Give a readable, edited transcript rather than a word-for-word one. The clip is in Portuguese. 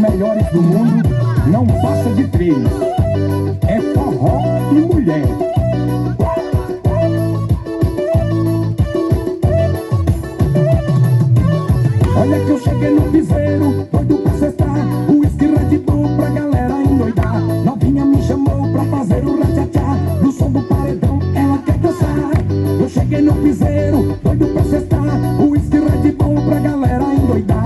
melhores do mundo não passa de três. É forró e mulher. Olha que eu cheguei no piseiro, doido pra cestar, uísque Red Bull pra galera endoidar. Novinha me chamou pra fazer o ratchachá, no som do paredão ela quer dançar. Eu cheguei no piseiro, doido pra cestar, uísque Red Bull pra galera endoidar.